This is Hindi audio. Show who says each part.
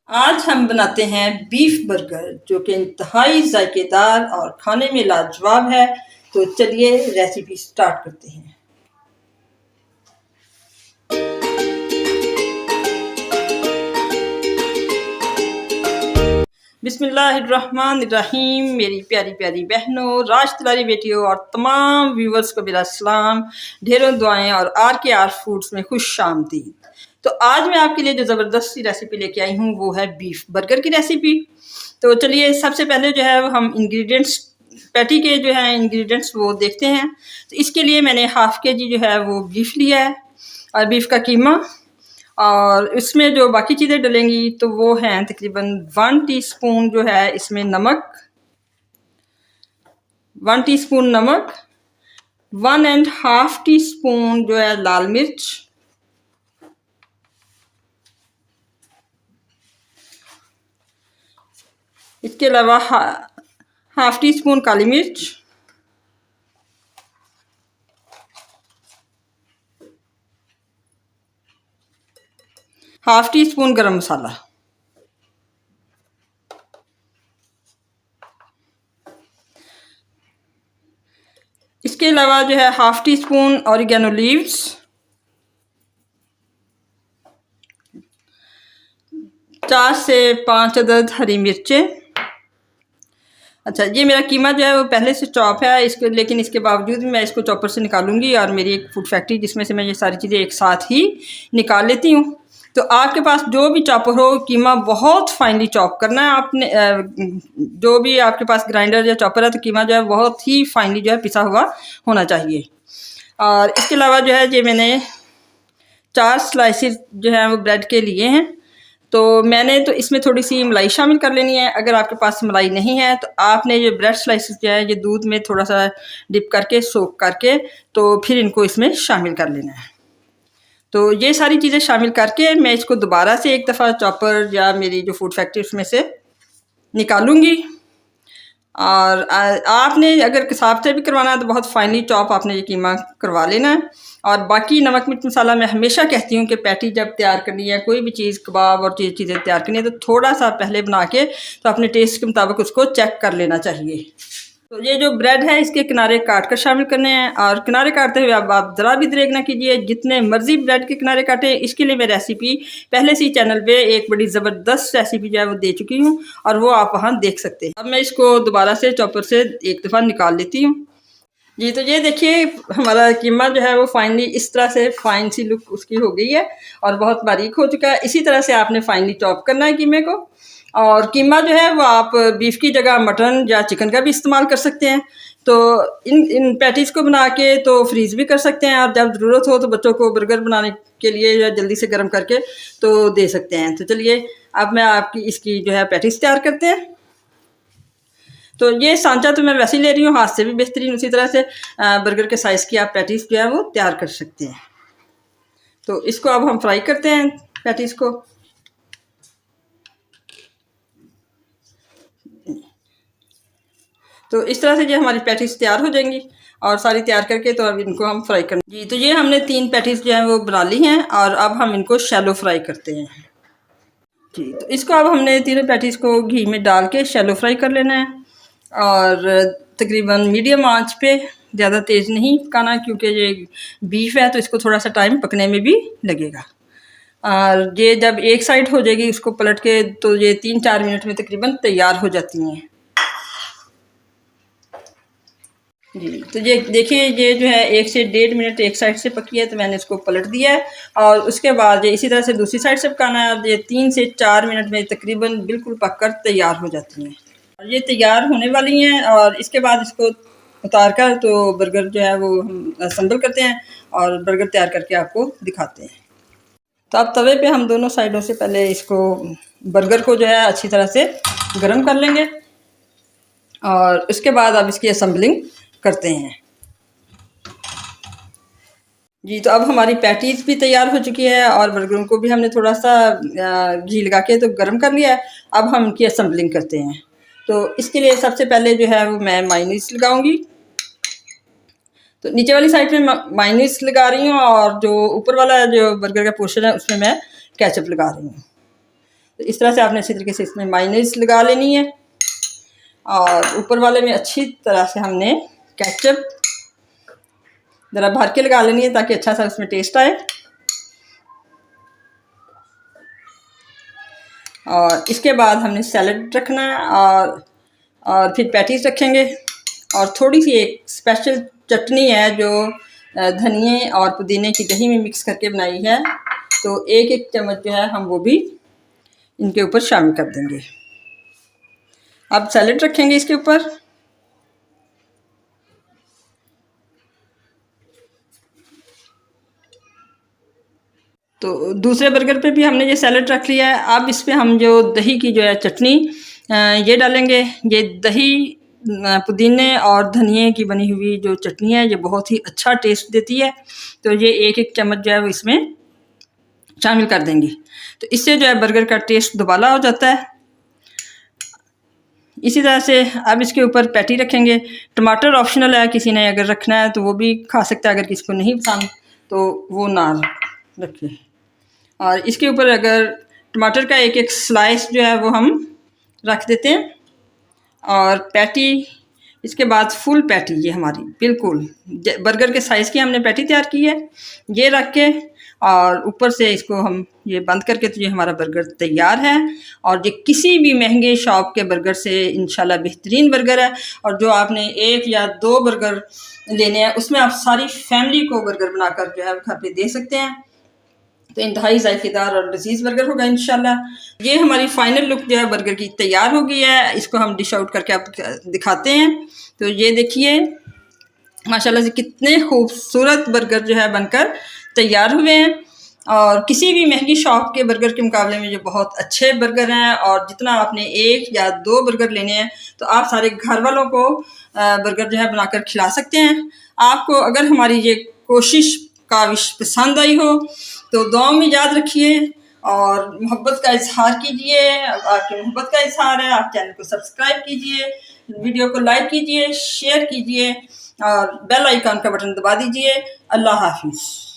Speaker 1: आज हम बनाते हैं बीफ बर्गर जो कि इंतहाई जायकेदार और खाने में लाजवाब है। तो चलिए रेसिपी स्टार्ट करते हैं। बिस्मिल्लाहिर्रहमानिर्रहीम। मेरी प्यारी प्यारी बहनों, राज दुलारी बेटियों और तमाम व्यूवर्स को मेरा सलाम, ढेरों दुआएं और आर फूड्स में खुश आमदीद। तो आज मैं आपके लिए जो ज़बरदस्त सी रेसिपी लेके आई हूँ वो है बीफ बर्गर की रेसिपी। तो चलिए सबसे पहले जो है हम इंग्रेडिएंट्स पैटी के जो है इंग्रेडिएंट्स वो देखते हैं। तो इसके लिए मैंने हाफ़ केजी जो है वो बीफ लिया है और बीफ का कीमा, और इसमें जो बाकी चीज़ें डलेंगी तो वो हैं तकरीबन 1 टीस्पून जो है इसमें नमक, 1 टीस्पून नमक, 1.5 टीस्पून जो है लाल मिर्च, इसके अलावा हाफ टी स्पून काली मिर्च, हाफ टी स्पून गरम मसाला, इसके अलावा जो है half tea spoon oregano leaves, 4 से 5 अदद हरी मिर्चें। अच्छा, ये मेरा कीमा जो है वो पहले से चॉप है इसके, लेकिन इसके बावजूद भी मैं इसको चॉपर से निकालूंगी और मेरी एक फूड फैक्ट्री जिसमें से मैं ये सारी चीज़ें एक साथ ही निकाल लेती हूँ। तो आपके पास जो भी चॉपर हो, कीमा बहुत फाइनली चॉप करना है आपने। जो भी आपके पास ग्राइंडर या चॉपर है तो कीमा जो है बहुत ही फाइनली जो है पिसा हुआ होना चाहिए। और इसके अलावा जो है ये मैंने 4 स्लाइसिस जो है वो ब्रेड के लिए हैं। तो मैंने तो इसमें थोड़ी सी मलाई शामिल कर लेनी है। अगर आपके पास मलाई नहीं है तो आपने ये ब्रेड स्लाइसेस जो है ये दूध में थोड़ा सा डिप करके सोक करके तो फिर इनको इसमें शामिल कर लेना है। तो ये सारी चीज़ें शामिल करके मैं इसको दोबारा से एक दफ़ा चॉपर या मेरी जो फूड फैक्ट्री उसमें से निकालूंगी। और आपने अगर कसाब से भी करवाना है तो बहुत फाइनली चॉप आपने ये कीमा करवा लेना है। और बाकी नमक मिर्च मसाला मैं हमेशा कहती हूँ कि पैटी जब तैयार करनी है, कोई भी चीज़ कबाब और चीज़ें तैयार करनी है तो थोड़ा सा पहले बना के तो अपने टेस्ट के मुताबिक उसको चेक कर लेना चाहिए। तो ये जो ब्रेड है इसके किनारे काट कर शामिल करने हैं, और किनारे काटते हुए अब आप ज़रा भी दरेग ना कीजिए, जितने मर्जी ब्रेड के किनारे काटें। इसके लिए मैं रेसिपी पहले से ही चैनल पे एक बड़ी ज़बरदस्त रेसिपी जो है वो दे चुकी हूँ और वो आप वहाँ देख सकते हैं। अब मैं इसको दोबारा से चॉपर से एक दफ़ा निकाल लेती हूँ। जी, तो ये देखिए हमारा कीमा जो है वो फाइनली इस तरह से फाइन सी लुक उसकी हो गई है और बहुत बारीक हो चुका है। इसी तरह से आपने फाइनली चॉप करना है कीमे को। और कीमा जो है वो आप बीफ की जगह मटन या चिकन का भी इस्तेमाल कर सकते हैं। तो इन पैटीज़ को बना के तो फ्रीज़ भी कर सकते हैं, और जब ज़रूरत हो तो बच्चों को बर्गर बनाने के लिए या जल्दी से गर्म करके तो दे सकते हैं। तो चलिए अब मैं आपकी इसकी जो है पैटीज़ तैयार करते हैं। तो ये सांचा तो मैं वैसे ही ले रही हूँ, हाथ से भी बेहतरीन उसी तरह से बर्गर के साइज़ की आप पैटीज़ जो है वो तैयार कर सकते हैं। तो इसको अब हम फ्राई करते हैं पैटीज़ को। तो इस तरह से जो हमारी पैटीज़ तैयार हो जाएंगी और सारी तैयार करके तो अब इनको हम फ्राई करें। जी, तो ये हमने 3 पैटीज़ जो हैं वो बना ली हैं और अब हम इनको शैलो फ्राई करते हैं। जी, तो इसको अब हमने तीनों पैटीज़ को घी में डाल के शैलो फ्राई कर लेना है, और तकरीबन मीडियम आंच पे, ज़्यादा तेज़ नहीं पकाना क्योंकि ये बीफ है तो इसको थोड़ा सा टाइम पकने में भी लगेगा। और ये जब एक साइड हो जाएगी उसको पलट के तो ये 3-4 मिनट में तकरीबन तैयार हो जाती हैं। जी, तो ये देखिए ये जो है 1 से 1.5 मिनट एक साइड से पकी है तो मैंने इसको पलट दिया है, और उसके बाद ये इसी तरह से दूसरी साइड से पकाना है। और ये 3 से 4 मिनट में तकरीबन बिल्कुल पककर तैयार हो जाती हैं और ये तैयार होने वाली हैं। और इसके बाद इसको उतार कर तो बर्गर जो है वो हम असम्बल करते हैं और बर्गर तैयार करके आपको दिखाते हैं। तो अब तवे पे हम दोनों साइडों से पहले इसको बर्गर को जो है अच्छी तरह से गर्म कर लेंगे और उसके बाद अब इसकी असम्बलिंग करते हैं। जी, तो अब हमारी पैटीज़ भी तैयार हो चुकी है और बर्गरों को भी हमने थोड़ा सा घी लगा के तो गर्म कर लिया है। अब हम इनकी असम्बलिंग करते हैं। तो इसके लिए सबसे पहले जो है वो मैं मायोनीज़ लगाऊंगी। तो नीचे वाली साइड में मायोनीज़ लगा रही हूँ और जो ऊपर वाला जो बर्गर का पोर्शन है उसमें मैं केचप लगा रही हूँ। तो इस तरह से आपने अच्छी तरीके से इसमें मायोनीज लगा लेनी है। और ऊपर वाले में अच्छी तरह से हमने केचप ज़रा भर के लगा लेनी है ताकि अच्छा सा उसमें टेस्ट आए। और इसके बाद हमने सैलड रखना है और फिर पैटीज रखेंगे। और थोड़ी सी एक स्पेशल चटनी है जो धनिए और पुदीने की दही में मिक्स करके बनाई है, तो एक एक चम्मच जो है हम वो भी इनके ऊपर शामिल कर देंगे। अब सैलड रखेंगे इसके ऊपर। तो दूसरे बर्गर पे भी हमने ये सैलड रख लिया है। अब इस पर हम जो दही की जो है चटनी ये डालेंगे। ये दही पुदीने और धनिए की बनी हुई जो चटनी है ये बहुत ही अच्छा टेस्ट देती है, तो ये एक एक चम्मच जो है वो इसमें शामिल कर देंगे। तो इससे जो है बर्गर का टेस्ट दोबारा हो जाता है। इसी तरह से अब इसके ऊपर पैटी रखेंगे। टमाटर ऑप्शनल है, किसी ने अगर रखना है तो वो भी खा सकता है, अगर किसी को नहीं पसंद तो वो ना रखे। और इसके ऊपर अगर टमाटर का एक एक स्लाइस जो है वो हम रख देते हैं। और पैटी इसके बाद फुल पैटी ये हमारी बिल्कुल बर्गर के साइज़ की हमने पैटी तैयार की है, ये रख के और ऊपर से इसको हम ये बंद करके, तो ये हमारा बर्गर तैयार है। और ये किसी भी महंगे शॉप के बर्गर से इंशाल्लाह बेहतरीन बर्गर है। और जो आपने एक या दो बर्गर लेने हैं उसमें आप सारी फैमिली को बर्गर बनाकर जो है घर पे दे सकते हैं। तो इंतहाई जायकेदार और लजीज बर्गर होगा इंशाल्लाह। ये हमारी फाइनल लुक जो है बर्गर की तैयार हो गई है। इसको हम डिश आउट करके आपको दिखाते हैं। तो ये देखिए माशाल्लाह से कितने खूबसूरत बर्गर जो है बनकर तैयार हुए हैं। और किसी भी महंगी शॉप के बर्गर के मुकाबले में ये बहुत अच्छे बर्गर हैं। और जितना आपने एक या दो बर्गर लेने हैं तो आप सारे घर वालों को बर्गर जो है बनाकर खिला सकते हैं। आपको अगर हमारी ये कोशिश काविश पसंद आई हो तो दुआ में याद रखिए और मोहब्बत का इजहार कीजिए। आपकी मोहब्बत का इजहार है, आप चैनल को सब्सक्राइब कीजिए, वीडियो को लाइक कीजिए, शेयर कीजिए और बेल आइकन का बटन दबा दीजिए। अल्लाह हाफिज़।